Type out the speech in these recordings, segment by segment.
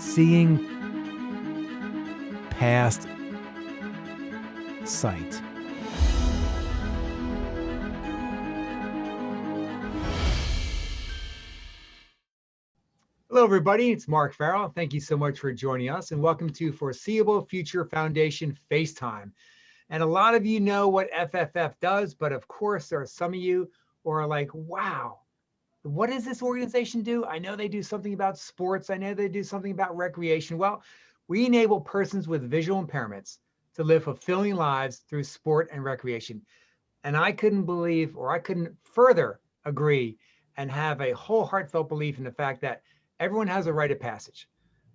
seeing past sight. Hello, everybody. It's Mark Farrell. Thank you so much for joining us, and welcome to Foreseeable Future Foundation FaceTime. And a lot of you know what FFF does, but of course, there are some of you who are like, wow, what does this organization do? I know they do something about sports. I know they do something about recreation. Well, we enable persons with visual impairments to live fulfilling lives through sport and recreation. And I couldn't believe, or I couldn't further agree and have a whole heartfelt belief in the fact that everyone has a rite of passage,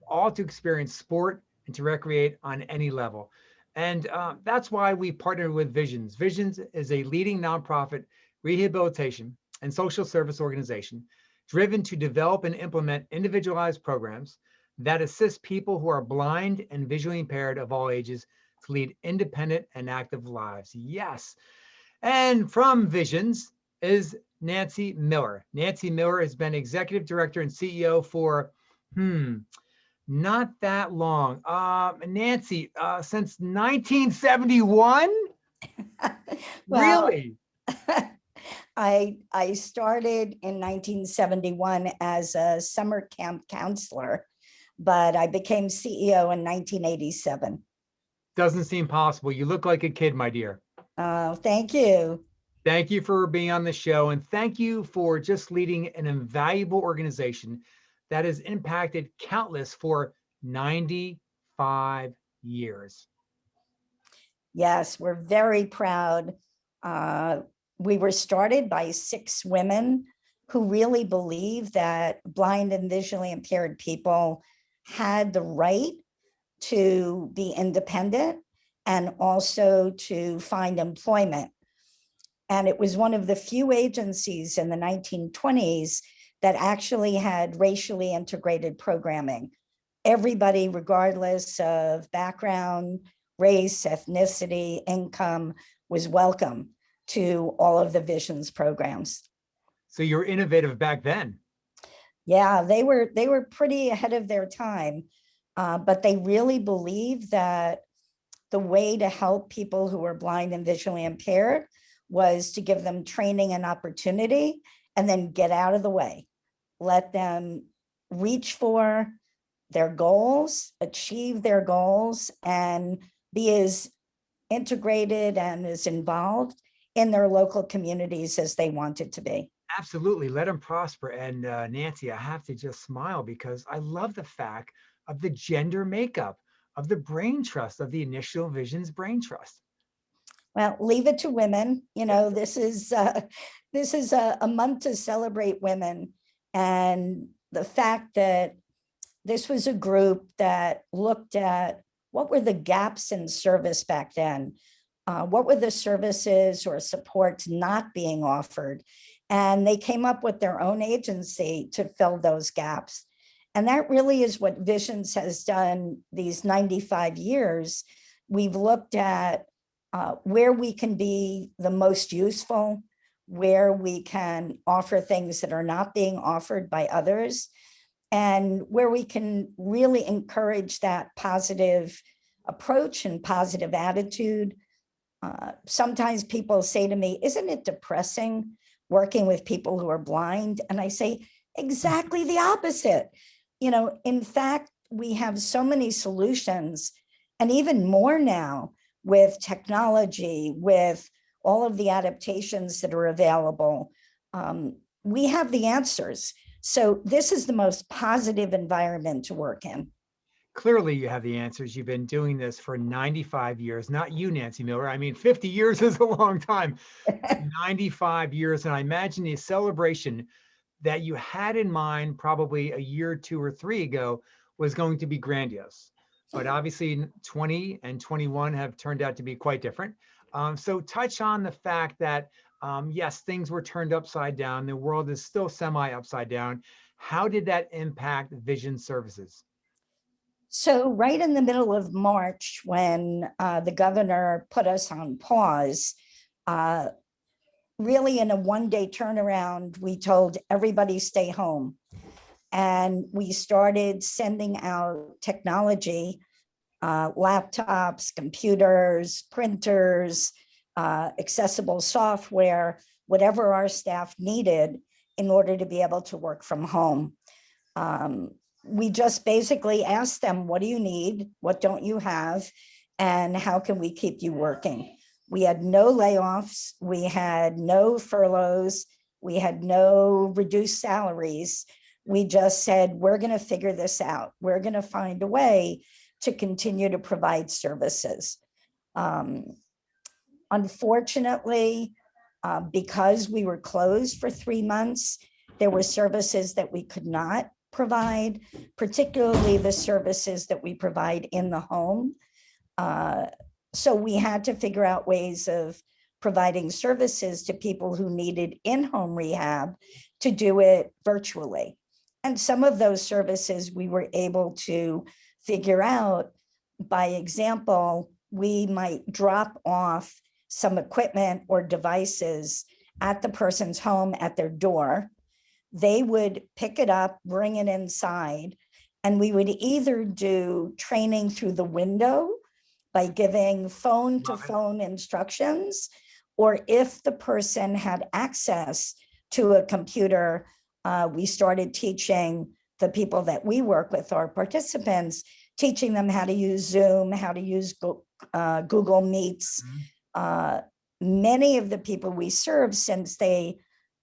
all to experience sport and to recreate on any level. And that's why we partnered with Visions. Visions is a leading nonprofit rehabilitation and social service organization driven to develop and implement individualized programs that assist people who are blind and visually impaired of all ages to lead independent and active lives. Yes. And from Visions is Nancy Miller. Nancy Miller has been executive director and CEO for, not that long. Nancy, since 1971? Well, Really? I started in 1971 as a summer camp counselor, but I became CEO in 1987. Doesn't seem possible. You look like a kid, my dear. Thank you. Thank you for being on the show, and thank you for just leading an invaluable organization that has impacted countless for 95 years. Yes, we're very proud. We were started by 6 women who really believed that blind and visually impaired people had the right to be independent and also to find employment. And it was one of the few agencies in the 1920s that actually had racially integrated programming. Everybody, regardless of background, race, ethnicity, income, was welcome to all of the Visions programs. So you're innovative back then. Yeah, they were pretty ahead of their time, but they really believed that the way to help people who are blind and visually impaired was to give them training and opportunity and then get out of the way. Let them reach for their goals, achieve their goals, and be as integrated and as involved in their local communities as they wanted to be. Absolutely. Let them prosper. And Nancy, I have to just smile because I love the fact of the gender makeup of the brain trust, of the Initial Visions Brain Trust. Well, leave it to women. You know, this is a month to celebrate women, and the fact that this was a group that looked at what were the gaps in service back then, what were the services or supports not being offered, and they came up with their own agency to fill those gaps. And that really is what Visions has done these 95 years. We've looked at where we can be the most useful, where we can offer things that are not being offered by others, and where we can really encourage that positive approach and positive attitude. Sometimes people say to me, isn't it depressing working with people who are blind? And I say, exactly the opposite. You know, in fact, we have so many solutions, and even more now with technology, with all of the adaptations that are available. We have the answers. So this is the most positive environment to work in. Clearly, you have the answers. You've been doing this for 95 years. Not you, Nancy Miller. I mean, 50 years is a long time. 95 years. And I imagine the celebration that you had in mind probably a year, 2 or 3 ago was going to be grandiose. But obviously 20 and 21 have turned out to be quite different. So touch on the fact that, yes, things were turned upside down. The world is still semi upside down. How did that impact Vision Services? So right in the middle of March, when the governor put us on pause, really in a one-day turnaround, we told everybody stay home. And we started sending out technology, laptops, computers, printers, accessible software, whatever our staff needed in order to be able to work from home. We just basically asked them, what do you need? What don't you have? And how can we keep you working? We had no layoffs. We had no furloughs. We had no reduced salaries. We just said, we're going to figure this out. We're going to find a way to continue to provide services. Unfortunately, because we were closed for 3 months, there were services that we could not provide, particularly the services that we provide in the home. So we had to figure out ways of providing services to people who needed in-home rehab to do it virtually. And some of those services we were able to figure out. By example, we might drop off some equipment or devices at the person's home at their door. They would pick it up, bring it inside, and we would either do training through the window by giving phone to phone instructions, or if the person had access to a computer, we started teaching the people that we work with, our participants, teaching them how to use Zoom, how to use Google Meets. Many of the people we serve, since they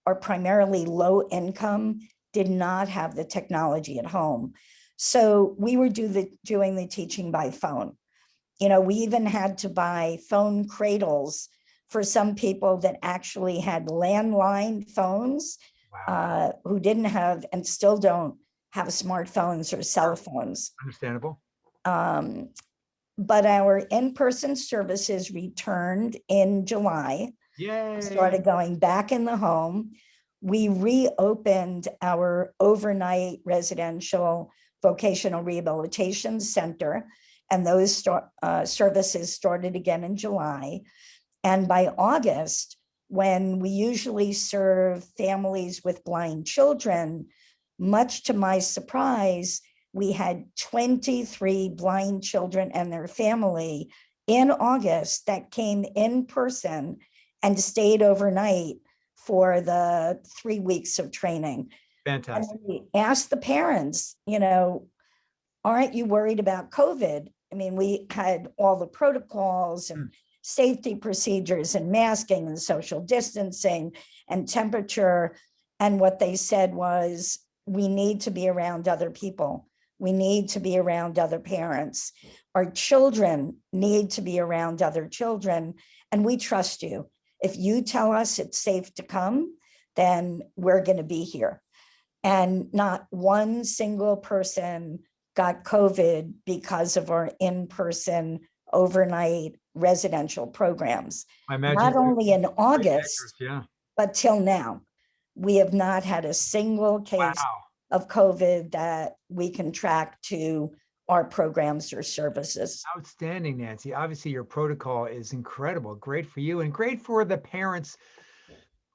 are primarily low income, did not have the technology at home. So we were doing the teaching by phone. You know, we even had to buy phone cradles for some people that actually had landline phones. Wow. Who didn't have and still don't have smartphones or cell phones. Understandable. But our in-person services returned in July. Yay. Started going back in the home. We reopened our overnight residential vocational rehabilitation center, and those services started again in July. And by August, when we usually serve families with blind children, much to my surprise, we had 23 blind children and their family in August that came in person and stayed overnight for the 3 weeks of training. Fantastic. And we asked the parents, you know, aren't you worried about COVID? I mean, we had all the protocols and safety procedures and masking and social distancing and temperature. And what they said was, we need to be around other people. We need to be around other parents. Our children need to be around other children, and we trust you. If you tell us it's safe to come, then we're going to be here. And not one single person got COVID because of our in-person overnight residential programs. I imagine not only in August, yeah, but till now, we have not had a single case of COVID that we can track to our programs or services. Outstanding, Nancy. Obviously, your protocol is incredible. Great for you and great for the parents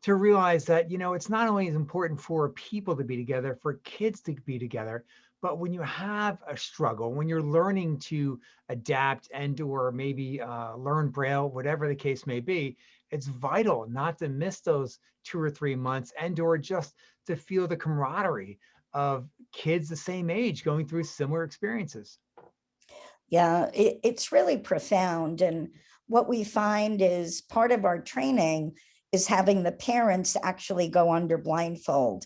to realize that, you know, it's not only as important for people to be together, for kids to be together, but when you have a struggle, when you're learning to adapt and or maybe learn Braille, whatever the case may be, it's vital not to miss those 2 or 3 months and or just to feel the camaraderie of kids the same age going through similar experiences. Yeah, it's really profound. And what we find is part of our training is having the parents actually go under blindfold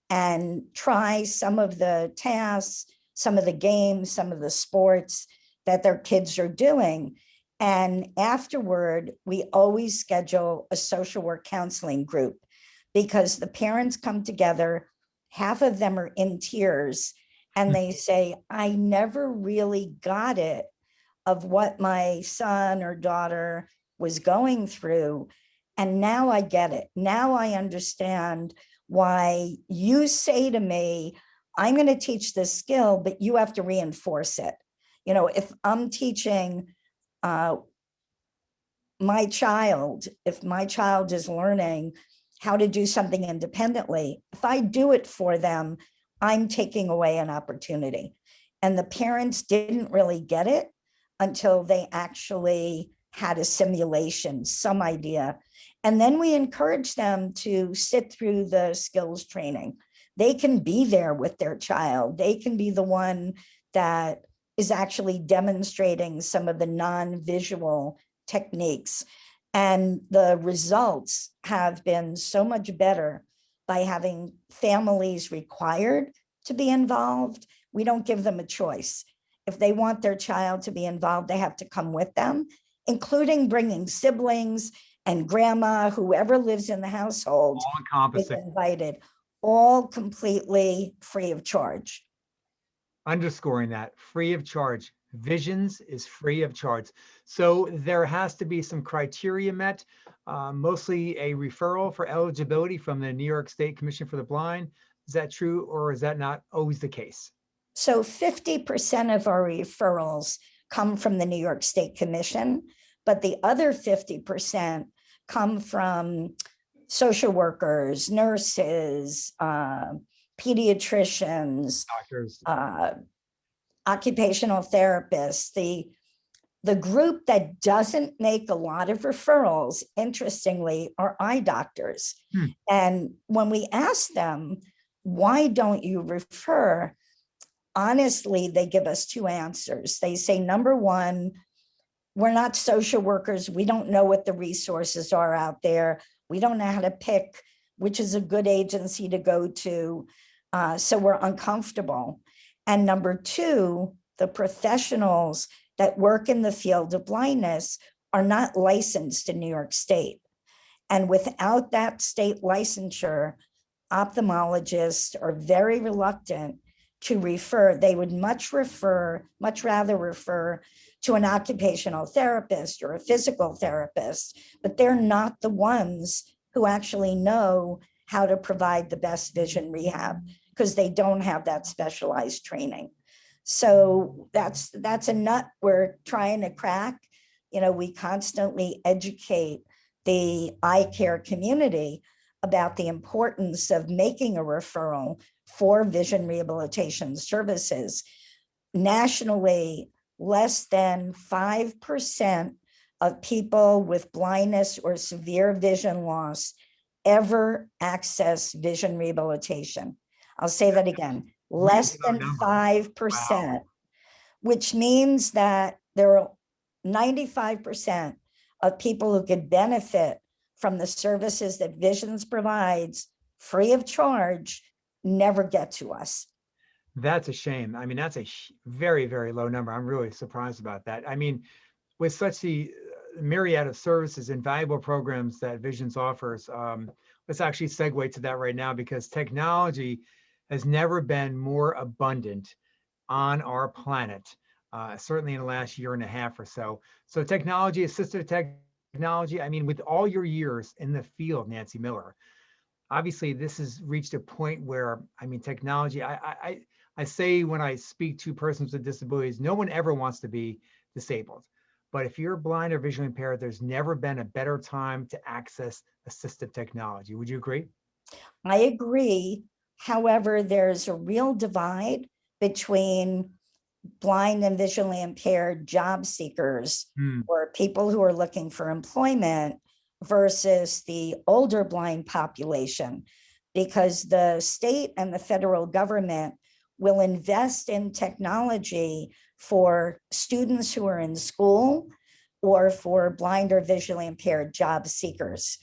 and try some of the tasks, some of the games, some of the sports that their kids are doing. And afterward, we always schedule a social work counseling group because the parents come together, half of them are in tears, and they say, I never really got it of what my son or daughter was going through. And now I get it. Now I understand why you say to me, I'm going to teach this skill, but you have to reinforce it. You know, if I'm teaching my child, if my child is learning how to do something independently, if I do it for them, I'm taking away an opportunity. And the parents didn't really get it until they actually had a simulation, some idea. And then we encourage them to sit through the skills training. They can be there with their child. They can be the one that is actually demonstrating some of the non-visual techniques. And the results have been so much better by having families required to be involved. We don't give them a choice. If they want their child to be involved, they have to come with them, including bringing siblings and grandma, whoever lives in the household All is encompassing. invited, all completely free of charge. Underscoring that, free of charge. Visions is free of charge. So there has to be some criteria met, mostly a referral for eligibility from the New York State Commission for the Blind. Is that true, or is that not always the case? So 50% of our referrals come from the New York State Commission, but the other 50% come from social workers, nurses, pediatricians, Doctors. occupational therapists. The group that doesn't make a lot of referrals, interestingly, are eye doctors. And when we ask them, why don't you refer? Honestly, they give us two answers. They say, number one, we're not social workers. We don't know what the resources are out there. We don't know how to pick which is a good agency to go to. So we're uncomfortable. And number two, the professionals that work in the field of blindness are not licensed in New York State. And without that state licensure, ophthalmologists are very reluctant to refer. They would much rather refer to an occupational therapist or a physical therapist, but they're not the ones who actually know how to provide the best vision rehab because they don't have that specialized training. So that's a nut we're trying to crack. You know, we constantly educate the eye care community about the importance of making a referral for vision rehabilitation services. Nationally, less than 5% of people with blindness or severe vision loss ever access vision rehabilitation. I'll say that again, less than 5%, which means that there are 95% of people who could benefit from the services that Visions provides free of charge never get to us. That's a shame. I mean, that's a very, very low number. I'm really surprised about that. I mean, with such the myriad of services and valuable programs that Visions offers, let's actually segue to that right now, because technology has never been more abundant on our planet, certainly in the last year and a half or so. So technology, assistive technology, I mean, with all your years in the field, Nancy Miller, obviously this has reached a point where, I mean, technology, I say when I speak to persons with disabilities, no one ever wants to be disabled. But if you're blind or visually impaired, there's never been a better time to access assistive technology. Would you agree? I agree. However, there's a real divide between blind and visually impaired job seekers or people who are looking for employment versus the older blind population, because the state and the federal government will invest in technology for students who are in school or for blind or visually impaired job seekers.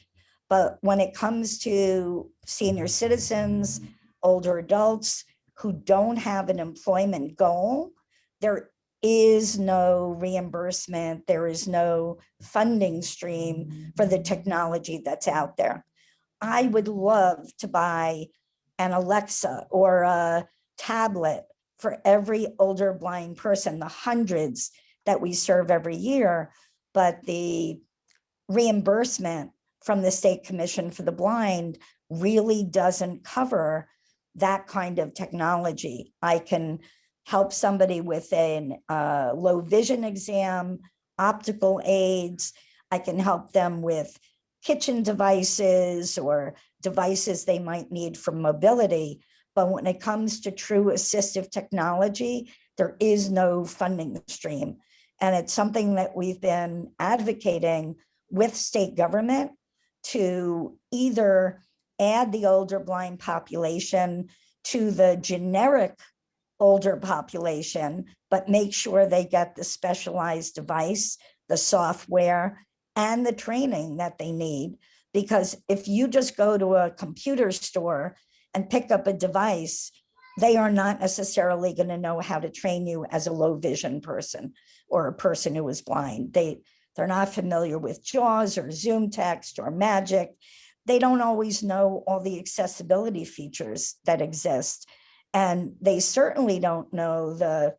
But when it comes to senior citizens, older adults who don't have an employment goal, there is no reimbursement, there is no funding stream for the technology that's out there. I would love to buy an Alexa or a tablet for every older blind person, the hundreds that we serve every year, but the reimbursement from the State Commission for the Blind really doesn't cover that kind of technology. I can help somebody with a low vision exam, optical aids. I can help them with kitchen devices or devices they might need for mobility, But when it comes to true assistive technology, there is no funding stream. And it's something that we've been advocating with state government to either add the older blind population to the generic older population, but make sure they get the specialized device, the software, and the training that they need. Because if you just go to a computer store and pick up a device, they are not necessarily going to know how to train you as a low vision person or a person who is blind. They're not familiar with JAWS or Zoom text or Magic. They don't always know all the accessibility features that exist. And they certainly don't know the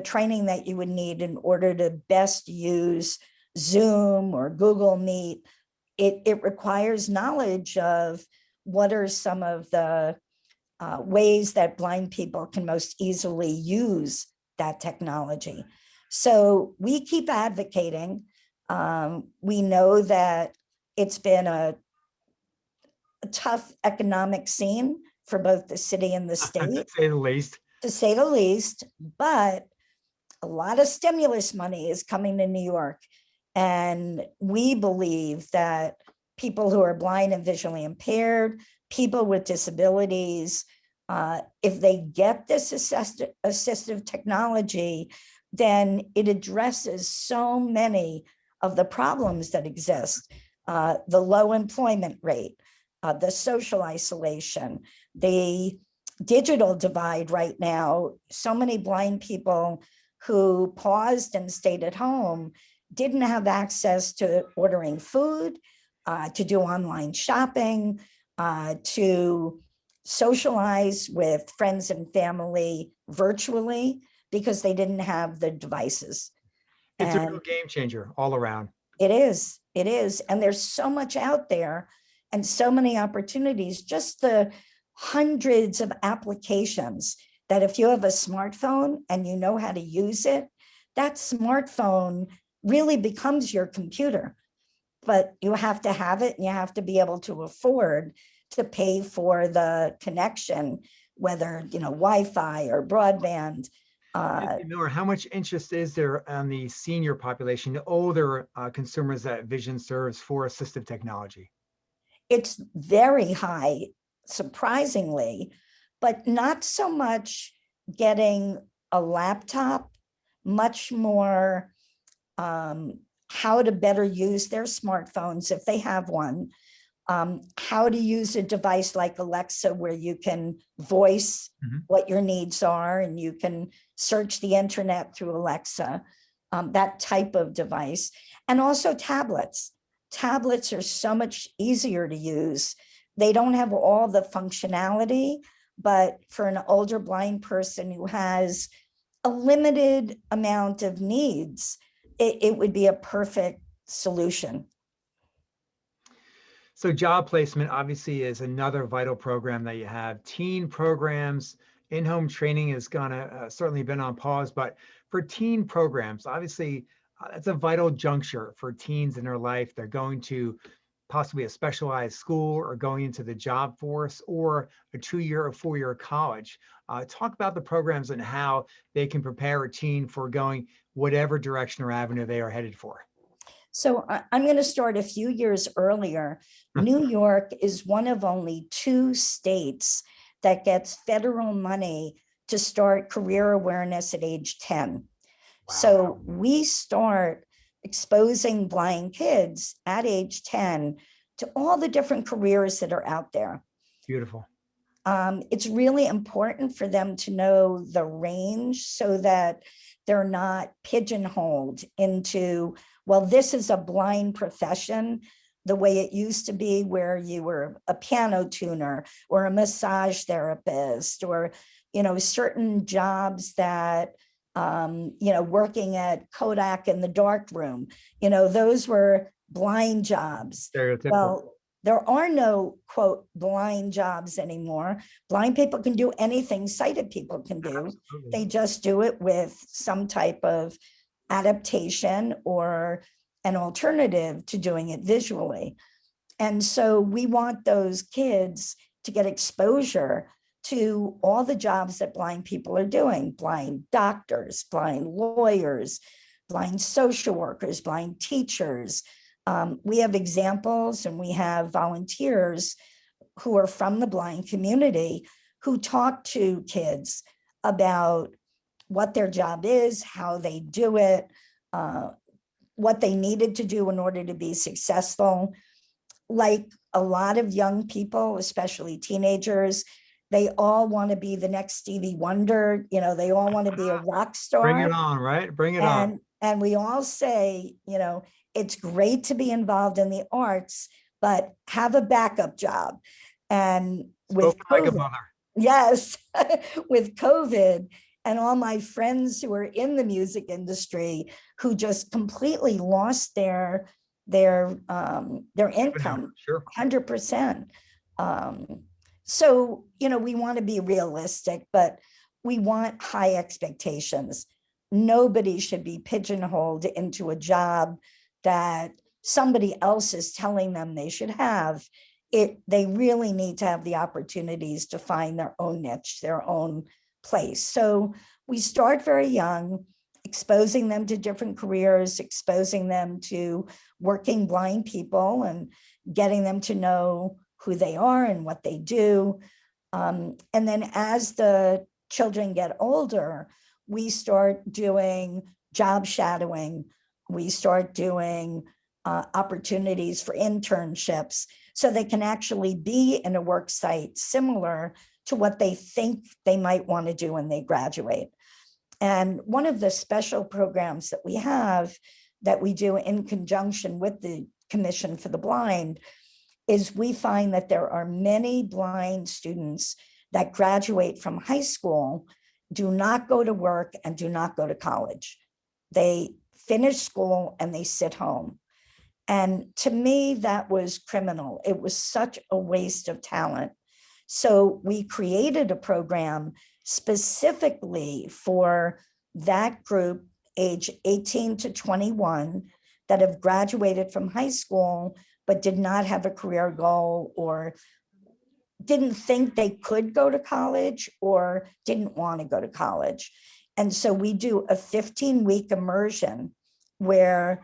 training that you would need in order to best use Zoom or Google Meet. It requires knowledge of what are some of the ways that blind people can most easily use that technology. So we keep advocating. We know that it's been a tough economic scene for both the city and the state, to say the least. To say the least, but a lot of stimulus money is coming to New York. And we believe that people who are blind and visually impaired, people with disabilities, if they get this assistive technology, then it addresses so many of the problems that exist. The low employment rate, the social isolation, the digital divide right now. So many blind people who paused and stayed at home didn't have access to ordering food, to do online shopping, to socialize with friends and family virtually because they didn't have the devices. It's a real game changer all around. It is. And there's so much out there and so many opportunities, just the hundreds of applications that if you have a smartphone and you know how to use it, that smartphone really becomes your computer. But you have to have it and you have to be able to afford to pay for the connection, whether, Wi-Fi or broadband. Miller, how much interest is there on the senior population, the older consumers that Vision serves for assistive technology? It's very high, surprisingly, but not so much getting a laptop, much more how to better use their smartphones if they have one, how to use a device like Alexa where you can voice what your needs are and you can search the internet through Alexa, that type of device, and also tablets. Tablets are so much easier to use. They don't have all the functionality, but for an older blind person who has a limited amount of needs, it would be a perfect solution. So job placement obviously is another vital program that you have. Teen programs, in-home training is gonna certainly been on pause, but for teen programs, obviously that's a vital juncture for teens in their life. They're going to possibly a specialized school or going into the job force or a 2-year or 4-year college. Talk about the programs and how they can prepare a teen for going whatever direction or avenue they are headed for. So I'm going to start a few years earlier. New York is one of only 2 states that gets federal money to start career awareness at age 10. Wow. So we start exposing blind kids at age 10 to all the different careers that are out there. Beautiful. It's really important for them to know the range so that they're not pigeonholed into, well, this is a blind profession, the way it used to be where you were a piano tuner or a massage therapist or, certain jobs that, working at Kodak in the dark room, those were blind jobs. Well, there are no, quote, blind jobs anymore. Blind people can do anything sighted people can do. Absolutely. They just do it with some type of adaptation or an alternative to doing it visually. And so we want those kids to get exposure to all the jobs that blind people are doing: blind doctors, blind lawyers, blind social workers, blind teachers. We have examples and we have volunteers who are from the blind community who talk to kids about what their job is, how they do it, what they needed to do in order to be successful. Like a lot of young people, especially teenagers, they all want to be the next Stevie Wonder. You know, they all want to be a rock star. Bring it on, right? Bring it on. And we all say, you know, it's great to be involved in the arts, but have a backup job. And with Spoken like a COVID, mother. yes, with COVID and all my friends who are in the music industry who just completely lost their income, Sure. 100%. So, you know, we want to be realistic, but we want high expectations. Nobody should be pigeonholed into a job that somebody else is telling them they should have. They really need to have the opportunities to find their own niche, their own place. So we start very young, exposing them to different careers, exposing them to working blind people and getting them to know who they are and what they do. And then as the children get older, we start doing job shadowing. We start doing opportunities for internships so they can actually be in a work site similar to what they think they might want to do when they graduate. And one of the special programs that we have that we do in conjunction with the Commission for the Blind is we find that there are many blind students that graduate from high school, do not go to work and do not go to college. They finish school and they sit home. And to me, that was criminal. It was such a waste of talent. So we created a program specifically for that group, age 18 to 21, that have graduated from high school, but did not have a career goal or didn't think they could go to college or didn't want to go to college. And so we do a 15-week immersion where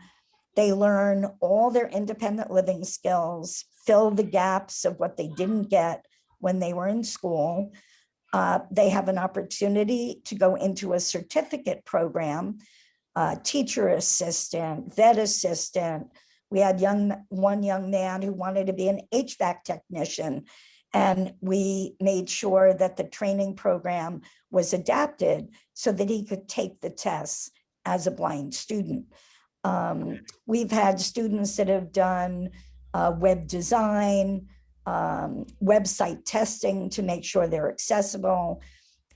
they learn all their independent living skills, fill the gaps of what they didn't get when they were in school. They have an opportunity to go into a certificate program, teacher assistant, vet assistant. We had one young man who wanted to be an HVAC technician, and we made sure that the training program was adapted so that he could take the tests as a blind student. We've had students that have done web design, website testing to make sure they're accessible.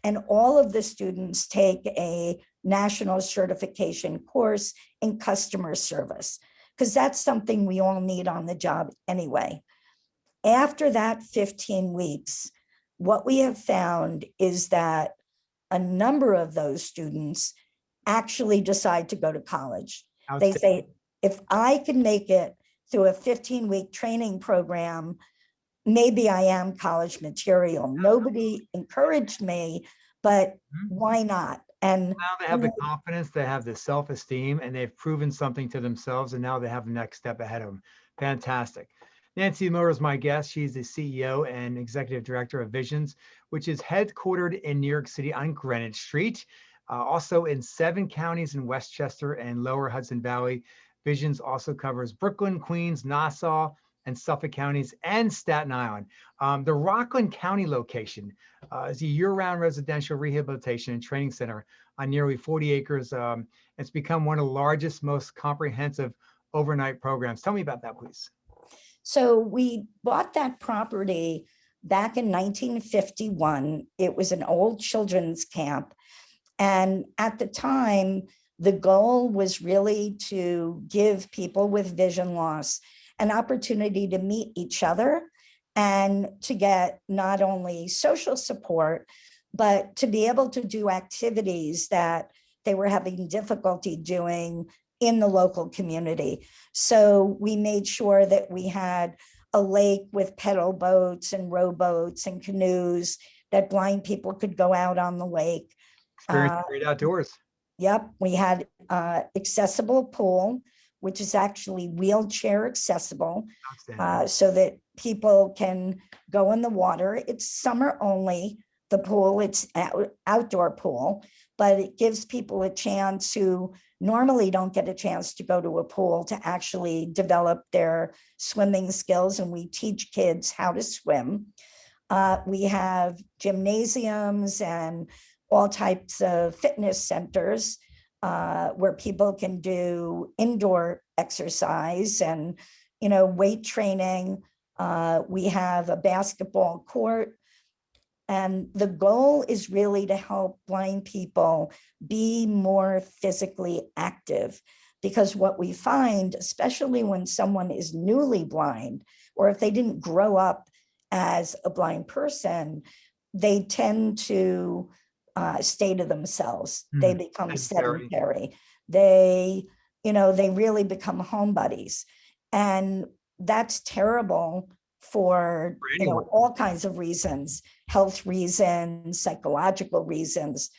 And all of the students take a national certification course in customer service, because that's something we all need on the job anyway. After that 15 weeks, what we have found is that a number of those students actually decide to go to college. They say, if I can make it through a 15-week training program, maybe I am college material. Nobody encouraged me, but why not? And now they have the confidence, they have the self-esteem, and they've proven something to themselves, and now they have the next step ahead of them. Fantastic. Nancy Miller is my guest. She's the CEO and Executive Director of Visions, which is headquartered in New York City on Greenwich Street. Also in 7 counties in Westchester and Lower Hudson Valley. Visions also covers Brooklyn, Queens, Nassau, and Suffolk counties, and Staten Island. The Rockland County location is a year-round residential rehabilitation and training center on nearly 40 acres. It's become one of the largest, most comprehensive overnight programs. Tell me about that, please. So we bought that property back in 1951. It was an old children's camp. And at the time, the goal was really to give people with vision loss an opportunity to meet each other and to get not only social support, but to be able to do activities that they were having difficulty doing in the local community. So we made sure that we had a lake with pedal boats and rowboats and canoes that blind people could go out on the lake. Experience great outdoors. Yep, we had accessible pool, which is actually wheelchair accessible, so that people can go in the water. It's summer only, the pool, it's outdoor pool, but it gives people a chance who normally don't get a chance to go to a pool to actually develop their swimming skills, and we teach kids how to swim. We have gymnasiums and all types of fitness centers where people can do indoor exercise and, weight training. We have a basketball court. And the goal is really to help blind people be more physically active, because what we find, especially when someone is newly blind, or if they didn't grow up as a blind person, they tend to stay to themselves. They become sedentary. They really become homebodies. And that's terrible for all kinds of reasons, health reasons, psychological reasons.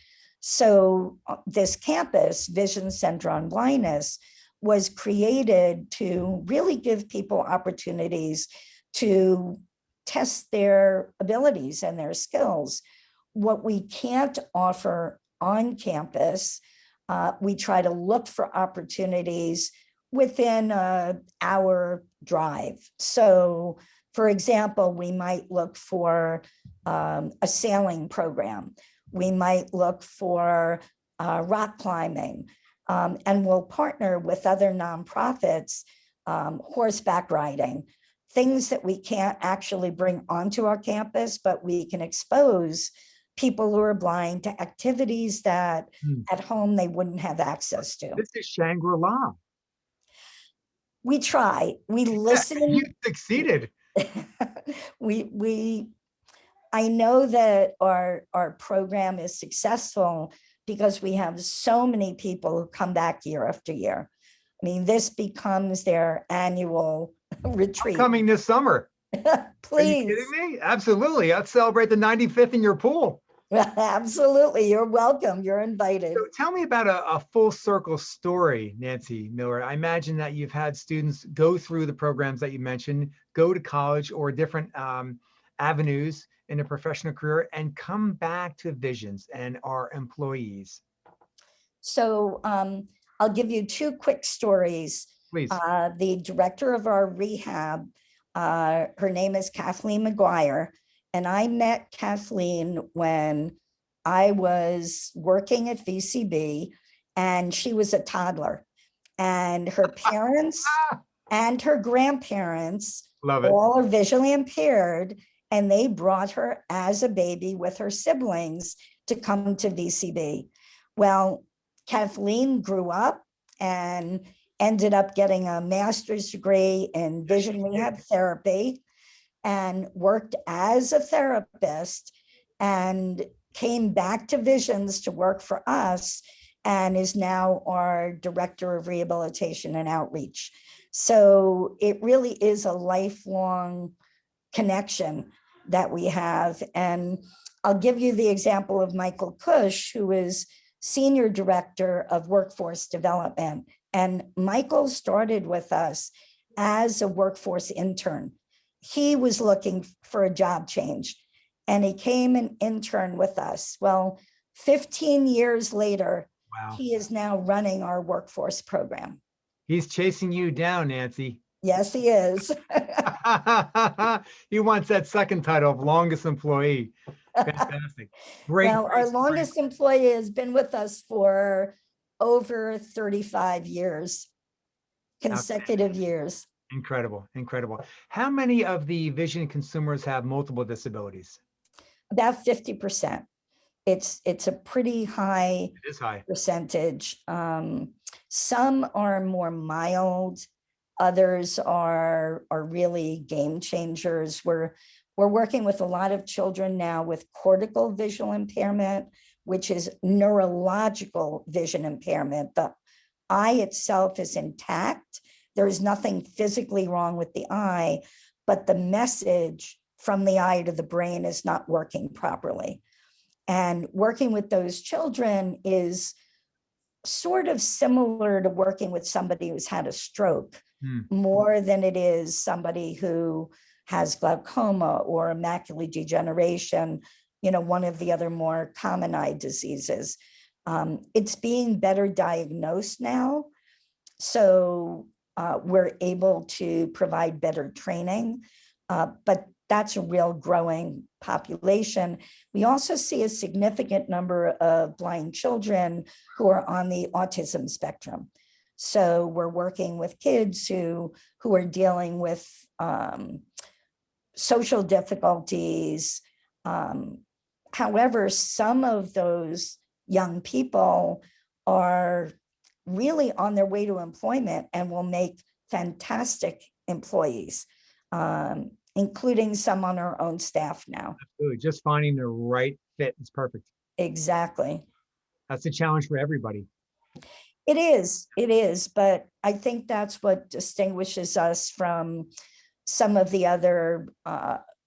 So this campus, Vision Center on Blindness, was created to really give people opportunities to test their abilities and their skills. What we can't offer on campus, we try to look for opportunities within an hour drive. So, for example, we might look for a sailing program. We might look for rock climbing, and we'll partner with other nonprofits, horseback riding, things that we can't actually bring onto our campus, but we can expose people who are blind to activities that at home they wouldn't have access to. This is Shangri-La. We try, we listen. You succeeded. I know that our program is successful because we have so many people who come back year after year. I mean, this becomes their annual retreat. Coming this summer. Please. Are you kidding me? Absolutely. Let's celebrate the 95th in your pool. Absolutely. You're welcome. You're invited. So tell me about a full circle story, Nancy Miller. I imagine that you've had students go through the programs that you mentioned, go to college or different avenues in a professional career, and come back to Visions and our employees. So I'll give you two quick stories. Please. The director of our rehab, her name is Kathleen McGuire. And I met Kathleen when I was working at VCB, and she was a toddler. And her parents and her grandparents all are visually impaired, and they brought her as a baby with her siblings to come to VCB. Well, Kathleen grew up and ended up getting a master's degree in vision rehab therapy, and worked as a therapist, and came back to Visions to work for us, and is now our director of rehabilitation and outreach. So it really is a lifelong connection that we have. And I'll give you the example of Michael Cush, who is senior director of workforce development. And Michael started with us as a workforce intern. He was looking for a job change, and he came and interned with us. Well, 15 years later, he is now running our workforce program. He's chasing you down, Nancy. Yes, he is. He wants that second title of longest employee. Fantastic. Great. Well, our longest employee has been with us for over 35 years, consecutive years. Incredible, incredible. How many of the vision consumers have multiple disabilities? About 50%. It's a pretty high, percentage. Some are more mild, others are really game changers. We're working with a lot of children now with cortical visual impairment, which is neurological vision impairment. The eye itself is intact. There is nothing physically wrong with the eye, but the message from the eye to the brain is not working properly. And working with those children is sort of similar to working with somebody who's had a stroke, more than it is somebody who has glaucoma or macular degeneration, one of the other more common eye diseases. It's being better diagnosed now. So we're able to provide better training, but that's a real growing population. We also see a significant number of blind children who are on the autism spectrum. So we're working with kids who are dealing with social difficulties. However, some of those young people are really on their way to employment and will make fantastic employees, including some on our own staff now. Absolutely. Just finding the right fit is perfect. Exactly. That's a challenge for everybody. It is, but I think that's what distinguishes us from some of the other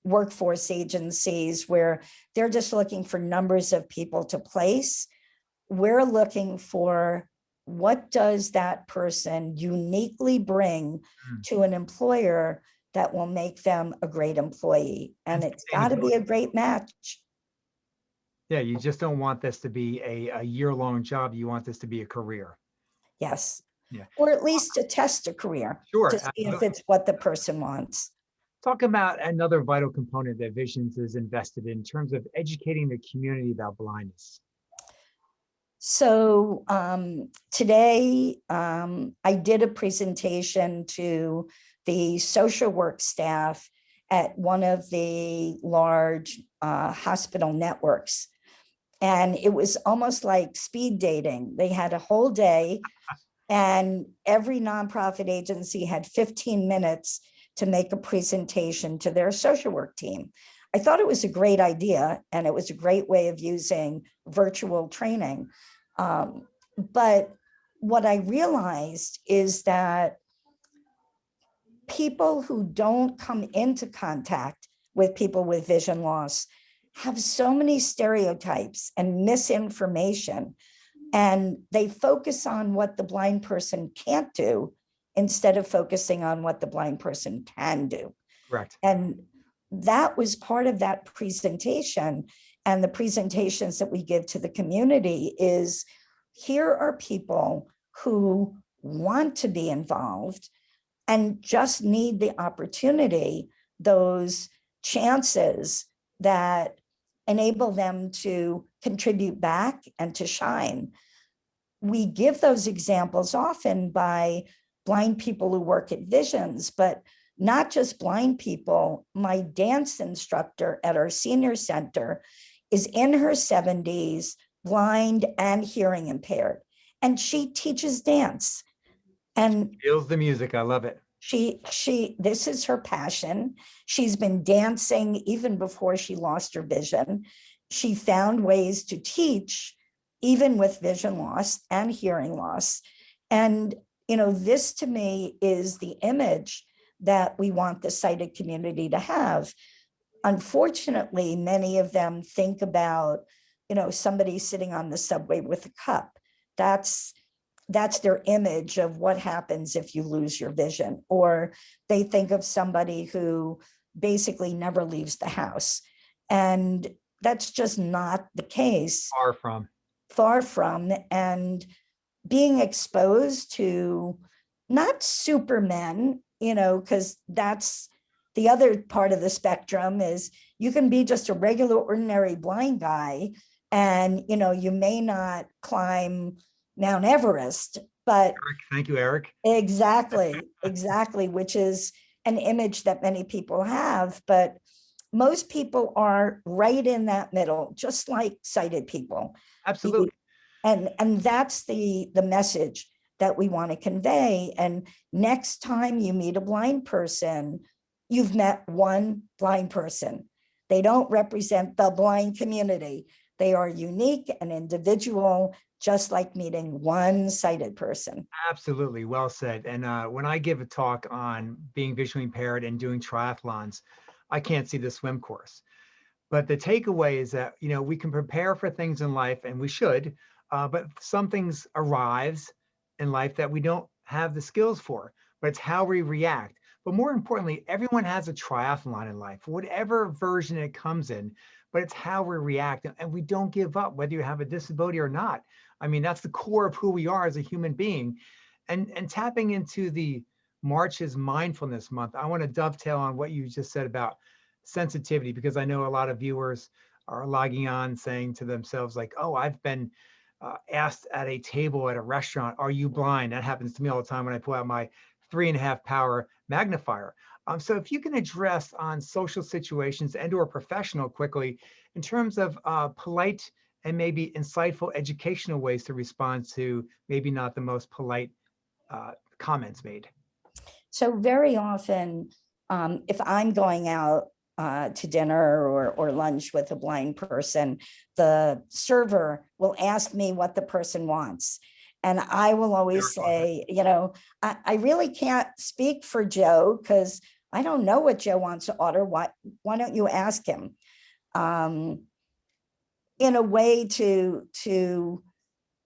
workforce agencies where they're just looking for numbers of people to place. We're looking for what does that person uniquely bring to an employer that will make them a great employee. And it's got to be a great match. Yeah, you just don't want this to be a year-long job. You want this to be a career. Yes. Yeah. Or at least to test a career. Sure. To see if it's what the person wants. Talk about another vital component that Visions is invested in terms of educating the community about blindness. So today I did a presentation to the social work staff at one of the large hospital networks. And it was almost like speed dating. They had a whole day and every nonprofit agency had 15 minutes to make a presentation to their social work team. I thought it was a great idea and it was a great way of using virtual training. But what I realized is that people who don't come into contact with people with vision loss have so many stereotypes and misinformation, and they focus on what the blind person can't do instead of focusing on what the blind person can do. Correct. And that was part of that presentation. And the presentations that we give to the community is, here are people who want to be involved and just need the opportunity, those chances that enable them to contribute back and to shine. We give those examples often by blind people who work at Visions, but not just blind people. My dance instructor at our senior center is in her 70s, blind and hearing impaired, and she teaches dance. And feels the music. I love it. This is her passion. She's been dancing even before she lost her vision. She found ways to teach even with vision loss and hearing loss. And, this to me is the image that we want the sighted community to have. Unfortunately, many of them think about, somebody sitting on the subway with a cup. That's their image of what happens if you lose your vision. Or they think of somebody who basically never leaves the house. And that's just not the case. Far from. And being exposed to not supermen, because that's the other part of the spectrum, is you can be just a regular, ordinary blind guy and, you may not climb Mount Everest, but thank you, Eric. Exactly, which is an image that many people have, but most people are right in that middle, just like sighted people. Absolutely. And that's the message that we want to convey. And next time you meet a blind person, you've met one blind person. They don't represent the blind community. They are unique and individual, just like meeting one sighted person. Absolutely. Well said. And when I give a talk on being visually impaired and doing triathlons, I can't see the swim course. But the takeaway is that, we can prepare for things in life, and we should, but some things arrives in life that we don't have the skills for, but it's how we react. But more importantly, everyone has a triathlon in life, whatever version it comes in, but it's how we react, and we don't give up, whether you have a disability or not. I mean, that's the core of who we are as a human being. And tapping into the March's Mindfulness Month, I want to dovetail on what you just said about sensitivity, because I know a lot of viewers are logging on saying to themselves, like, oh, I've been asked at a table at a restaurant, are you blind? That happens to me all the time when I pull out my 3.5 power magnifier. So if you can address on social situations and or professional quickly in terms of polite and maybe insightful educational ways to respond to maybe not the most polite comments made. So very often, if I'm going out to dinner or lunch with a blind person, the server will ask me what the person wants. And I will always say, I really can't speak for Joe because I don't know what Joe wants to order. Why don't you ask him? In a way to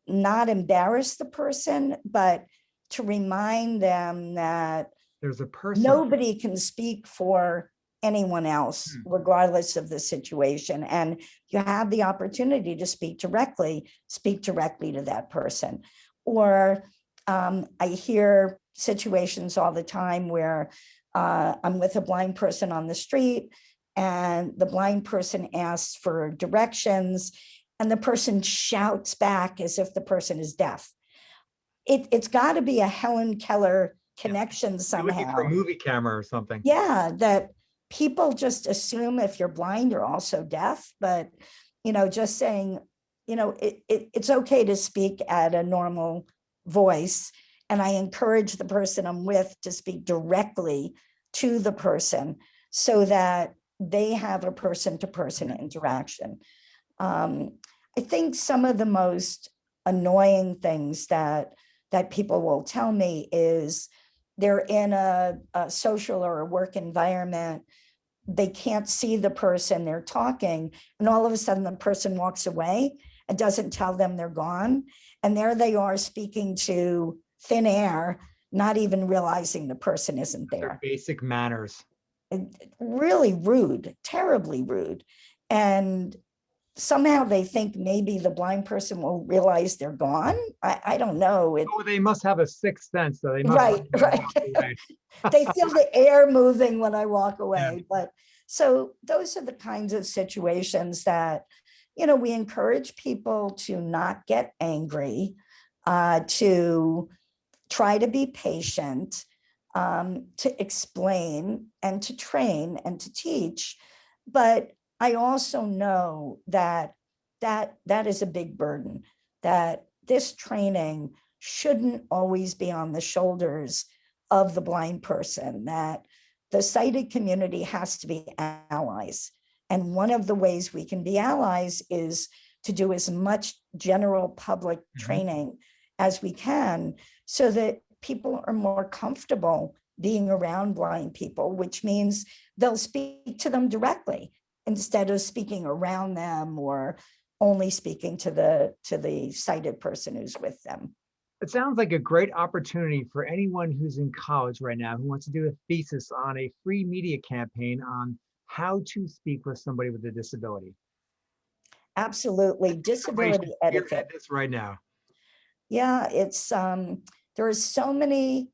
not embarrass the person, but to remind them that there's a person. Nobody can speak for anyone else, regardless of the situation. And you have the opportunity to speak directly to that person. Or I hear situations all the time where I'm with a blind person on the street and the blind person asks for directions and the person shouts back as if the person is deaf. It's got to be a Helen Keller connection somehow. Looking for a movie camera or something. Yeah, that people just assume if you're blind, you're also deaf. But, just saying, it's okay to speak at a normal voice. And I encourage the person I'm with to speak directly to the person so that they have a person-to-person interaction. I think some of the most annoying things that people will tell me is they're in a social or a work environment, they can't see the person, they're talking, and all of a sudden the person walks away and doesn't tell them they're gone. And there they are speaking to thin air, not even realizing the person isn't there. Their basic manners. Really rude, terribly rude. And somehow they think maybe the blind person will realize they're gone. I don't know. They must have a sixth sense, so they must right. They feel the air moving when I walk away. Yeah. But so those are the kinds of situations that, we encourage people to not get angry, to try to be patient, to explain and to train and to teach. But I also know that is a big burden, that this training shouldn't always be on the shoulders of the blind person, that the sighted community has to be allies. And one of the ways we can be allies is to do as much general public training as we can so that people are more comfortable being around blind people, which means they'll speak to them directly instead of speaking around them or only speaking to the sighted person who's with them. It sounds like a great opportunity for anyone who's in college right now who wants to do a thesis on a free media campaign on how to speak with somebody with a disability. Absolutely. Disability etiquette. This right now. Yeah, it's there are so many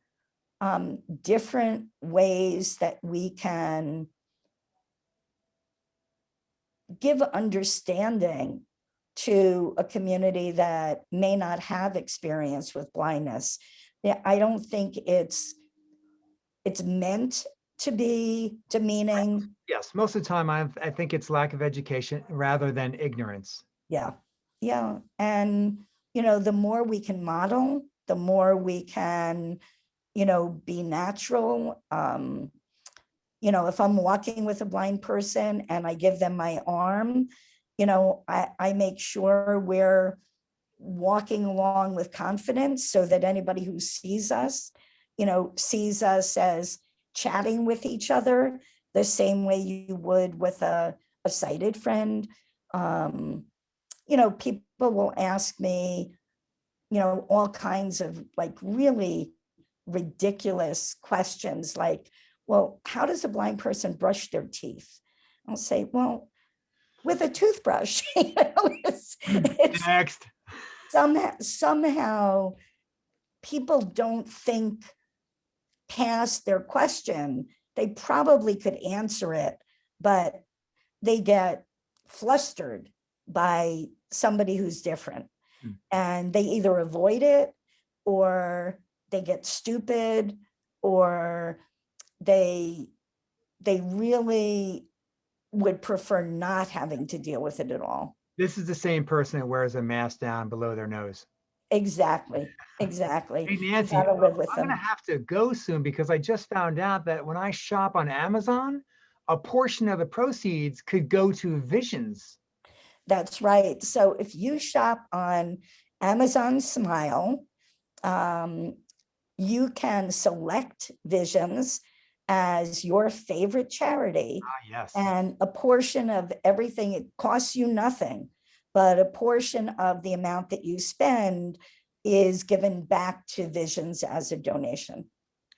different ways that we can give understanding to a community that may not have experience with blindness. I don't think it's meant to be demeaning. Yes, most of the time I think it's lack of education rather than ignorance. Yeah. And, the more we can model, the more we can, be natural. If I'm walking with a blind person and I give them my arm, I make sure we're walking along with confidence so that anybody who sees us, sees us as chatting with each other the same way you would with a sighted friend. People will ask me, all kinds of like really ridiculous questions like, well, how does a blind person brush their teeth? I'll say, well, with a toothbrush. It's Next. somehow people don't think past their question. They probably could answer it, but they get flustered by somebody who's different. And they either avoid it, or they get stupid, or they really would prefer not having to deal with it at all. This is the same person that wears a mask down below their nose. Exactly. Hey, You Nancy, gotta live with I'm going to them. have to go soon because I just found out that when I shop on Amazon, a portion of the proceeds could go to Visions. That's right. So if you shop on Amazon Smile, um, you can select Visions as your favorite charity, Ah, yes. and a portion of everything, it costs you nothing, but a portion of the amount that you spend is given back to Visions as a donation.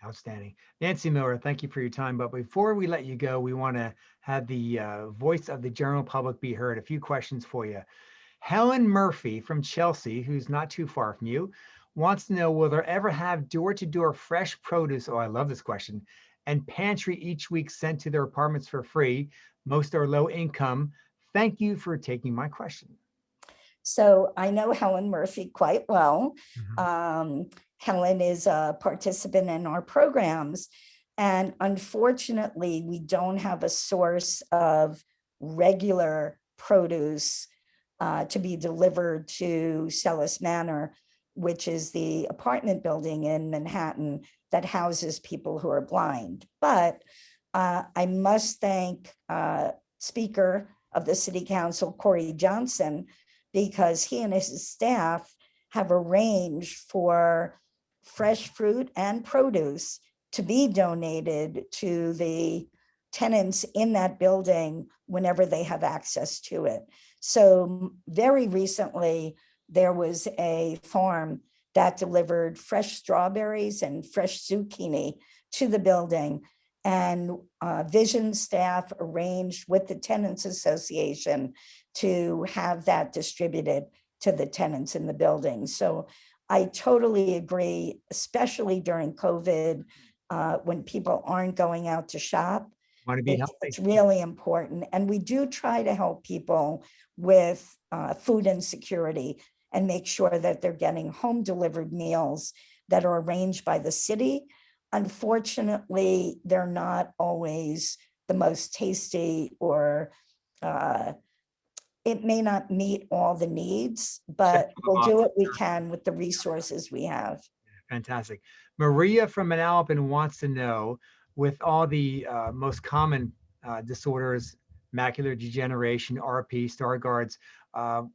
Outstanding. Nancy Miller, thank you for your time. But before we let you go, we want to have the voice of the general public be heard. A few questions for you. Helen Murphy from Chelsea, who's not too far from you, wants to know, will there ever have door-to-door fresh produce? Oh, I love this question. And pantry each week sent to their apartments for free. Most are low income. Thank you for taking my question. So I know Helen Murphy quite well. Mhm. Helen is a participant in our programs. And unfortunately, we don't have a source of regular produce to be delivered to Sellis Manor, which is the apartment building in Manhattan that houses people who are blind. But I must thank Speaker of the City Council, Corey Johnson, because he and his staff have arranged for fresh fruit and produce to be donated to the tenants in that building whenever they have access to it. So very recently, there was a farm that delivered fresh strawberries and fresh zucchini to the building. And Vision staff arranged with the Tenants Association to have that distributed to the tenants in the building. So I totally agree, especially during COVID, when people aren't going out to shop. Want to be healthy. It's really important. And we do try to help people with food insecurity and make sure that they're getting home delivered meals that are arranged by the city. Unfortunately, they're not always the most tasty, or it may not meet all the needs, but we'll do what we can with the resources we have. Fantastic. Maria from Manalapan wants to know, with all the most common disorders, macular degeneration, RP, Stargard's,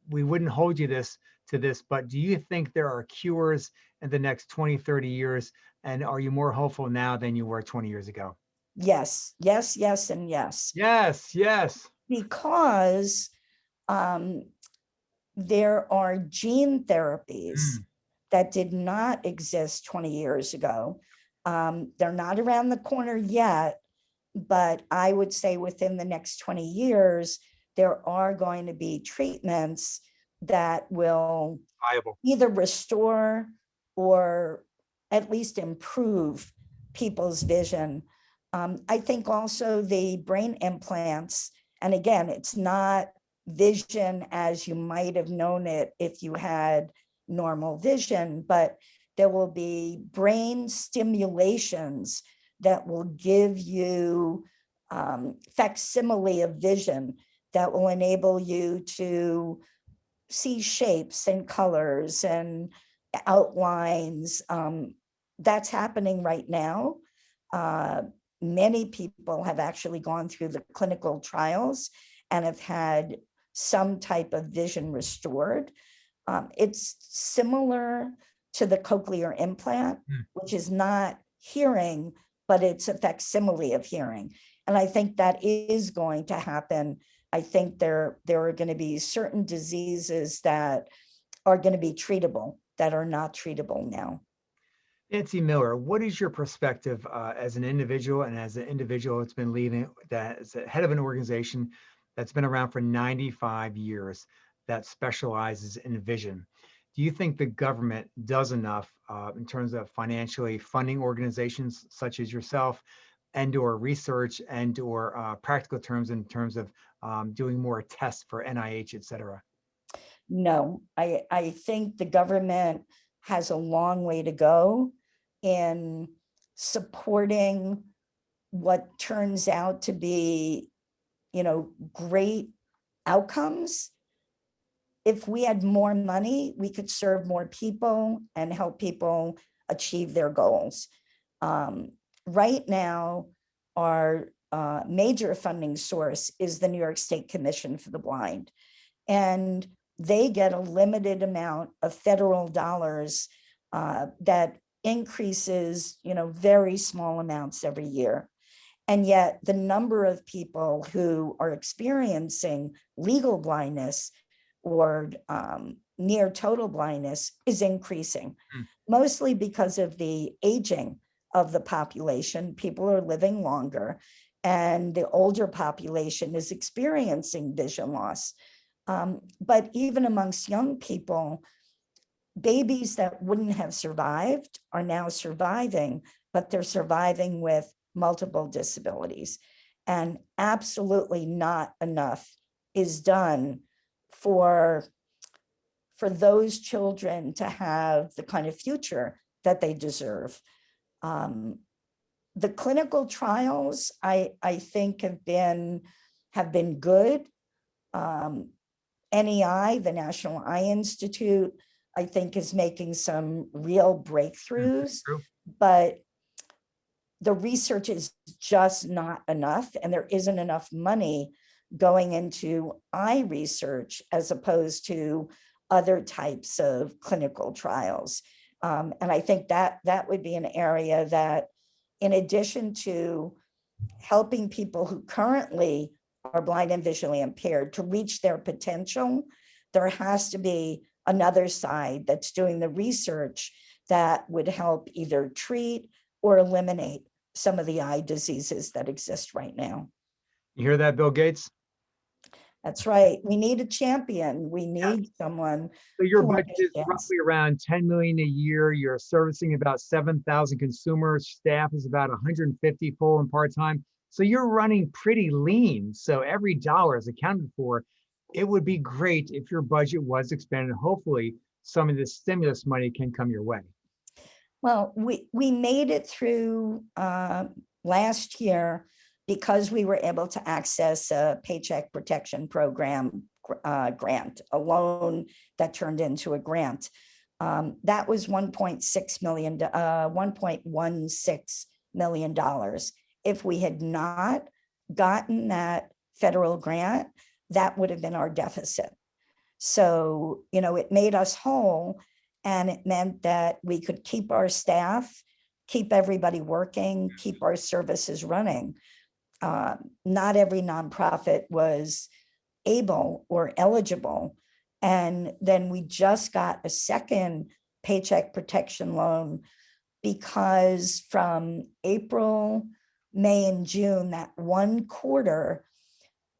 we wouldn't hold you to this, but do you think there are cures in the next 20, 30 years? And are you more hopeful now than you were 20 years ago? Yes, yes, yes, and yes. Yes, yes. Because there are gene therapies that did not exist 20 years ago. They're not around the corner yet, but I would say within the next 20 years, there are going to be treatments that will Viable. either restore or at least improve people's vision. I think also the brain implants, and again, it's not vision as you might have known it if you had normal vision, but there will be brain stimulations that will give you facsimile of vision that will enable you to see shapes and colors and outlines. That's happening right now. Many people have actually gone through the clinical trials and have had some type of vision restored. It's similar to the cochlear implant, which is not hearing, but it's a facsimile of hearing. And I think that is going to happen. I think there are going to be certain diseases that are going to be treatable that are not treatable now. Nancy Miller, what is your perspective as an individual and as an individual that's been leading, that is the head of an organization that's been around for 95 years that specializes in vision? Do you think the government does enough in terms of financially funding organizations such as yourself, and or research, and or practical terms in terms of doing more tests for NIH, et cetera? No, I think the government has a long way to go in supporting what turns out to be, great outcomes. If we had more money, we could serve more people and help people achieve their goals. Right now, our major funding source is the New York State Commission for the Blind. And they get a limited amount of federal dollars that increases, very small amounts every year. And yet the number of people who are experiencing legal blindness or near total blindness is increasing, mostly because of the aging of the population. People are living longer, and the older population is experiencing vision loss. But even amongst young people, babies that wouldn't have survived are now surviving, but they're surviving with multiple disabilities. And absolutely not enough is done for those children to have the kind of future that they deserve. The clinical trials, I think, have been good. NEI, the National Eye Institute, I think is making some real breakthroughs, but the research is just not enough, and there isn't enough money going into eye research as opposed to other types of clinical trials. And I think that would be an area that, in addition to helping people who currently are blind and visually impaired to reach their potential, there has to be another side that's doing the research that would help either treat or eliminate some of the eye diseases that exist right now. You hear that, Bill Gates? That's right. We need a champion. We need someone. So your budget is roughly around 10 million a year. You're servicing about 7,000 consumers. Staff is about 150 full and part-time. So you're running pretty lean. So every dollar is accounted for. It would be great if your budget was expanded. Hopefully some of the stimulus money can come your way. Well, we made it through last year because we were able to access a Paycheck Protection Program grant, a loan that turned into a grant. That was $1.16 million. If we had not gotten that federal grant, that would have been our deficit. So, it made us whole, and it meant that we could keep our staff, keep everybody working, keep our services running. Not every nonprofit was able or eligible. And then we just got a second paycheck protection loan because from April, May, and June, that one quarter,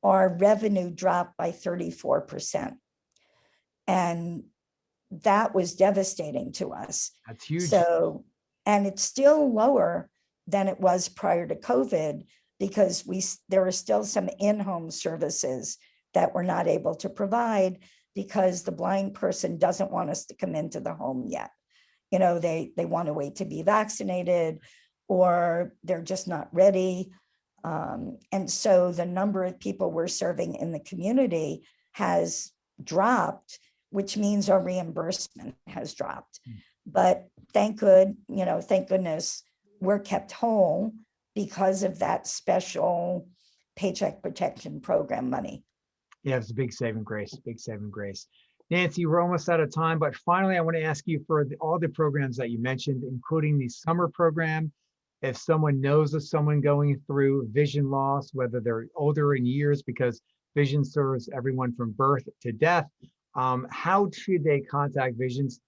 our revenue dropped by 34%. And that was devastating to us. That's huge. So, and it's still lower than it was prior to COVID, because there are still some in-home services that we're not able to provide because the blind person doesn't want us to come into the home yet. They want to wait to be vaccinated, or they're just not ready. And so the number of people we're serving in the community has dropped, which means our reimbursement has dropped. But thank goodness we're kept whole because of that special Paycheck Protection Program money. Yeah, it's a big saving grace, big saving grace. Nancy, we're almost out of time, but finally, I want to ask you for all the programs that you mentioned, including the summer program. If someone knows of someone going through vision loss, whether they're older in years, because vision serves everyone from birth to death, how should they contact Visions?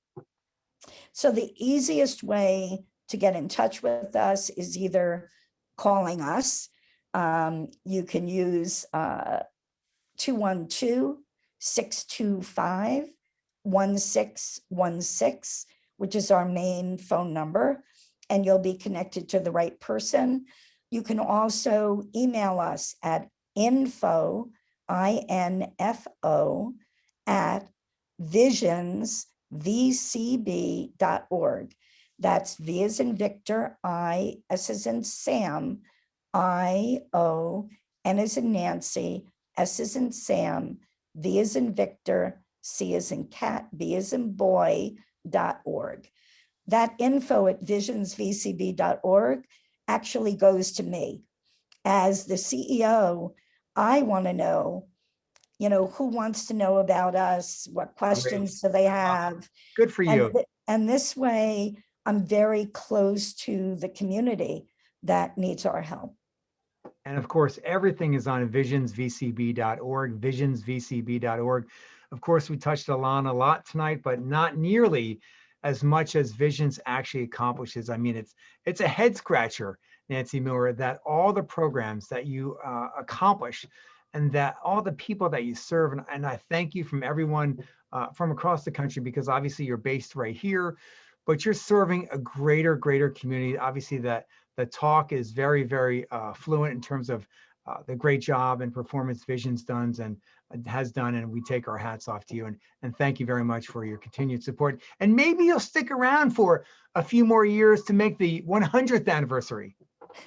So the easiest way to get in touch with us is either calling us. You can use 212-625-1616, which is our main phone number, and you'll be connected to the right person. You can also email us at info, INFO, at visionsvcb.org. That's V as in Victor, I, S as in Sam, I-O, N as in Nancy, S as in Sam, V as in Victor, C as in cat, B as in boy.org. That info at visionsvcb.org actually goes to me. As the CEO, I want to know, who wants to know about us? What questions do they have? Good for you. And this way, I'm very close to the community that needs our help. And of course, everything is on visionsvcb.org, visionsvcb.org. Of course, we touched on a lot tonight, but not nearly as much as Visions actually accomplishes. I mean, it's a head scratcher, Nancy Miller, that all the programs that you accomplish and that all the people that you serve, and I thank you from everyone from across the country, because obviously you're based right here, but you're serving a greater community. Obviously that the talk is very, very fluent in terms of the great job and performance Visions does and has done, and we take our hats off to you and thank you very much for your continued support. And maybe you'll stick around for a few more years to make the 100th anniversary.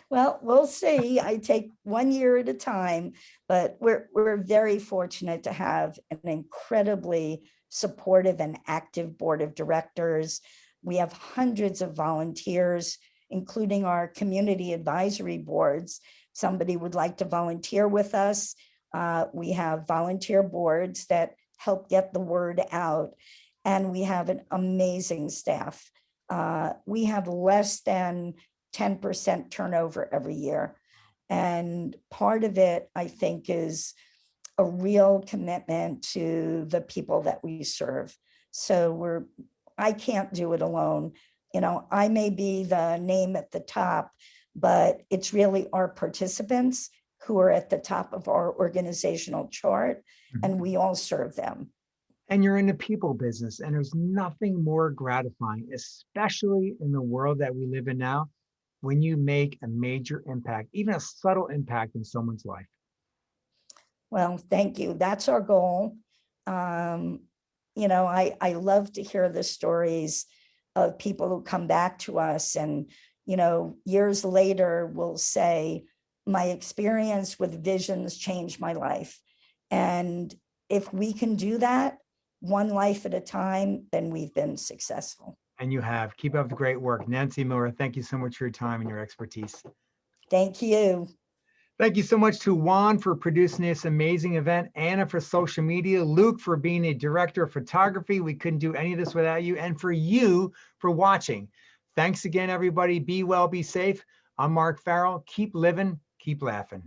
Well, we'll see. I take 1 year at a time, but we're very fortunate to have an incredibly supportive and active board of directors. We have hundreds of volunteers, including our community advisory boards. Somebody would like to volunteer with us. We have volunteer boards that help get the word out, and we have an amazing staff. We have less than 10% turnover every year. And part of it, I think, is a real commitment to the people that we serve. So I can't do it alone. I may be the name at the top, but it's really our participants who are at the top of our organizational chart, and we all serve them. And you're in the people business, and there's nothing more gratifying, especially in the world that we live in now, when you make a major impact, even a subtle impact in someone's life. Well, thank you. That's our goal. I love to hear the stories of people who come back to us and, years later will say, my experience with Visions changed my life. And if we can do that one life at a time, then we've been successful. And you have. Keep up the great work. Nancy Miller, thank you so much for your time and your expertise. Thank you. Thank you so much to Juan for producing this amazing event, Anna for social media, Luke for being a director of photography. We couldn't do any of this without you, and for you for watching. Thanks again, everybody. Be well, be safe. I'm Mark Farrell. Keep living, keep laughing.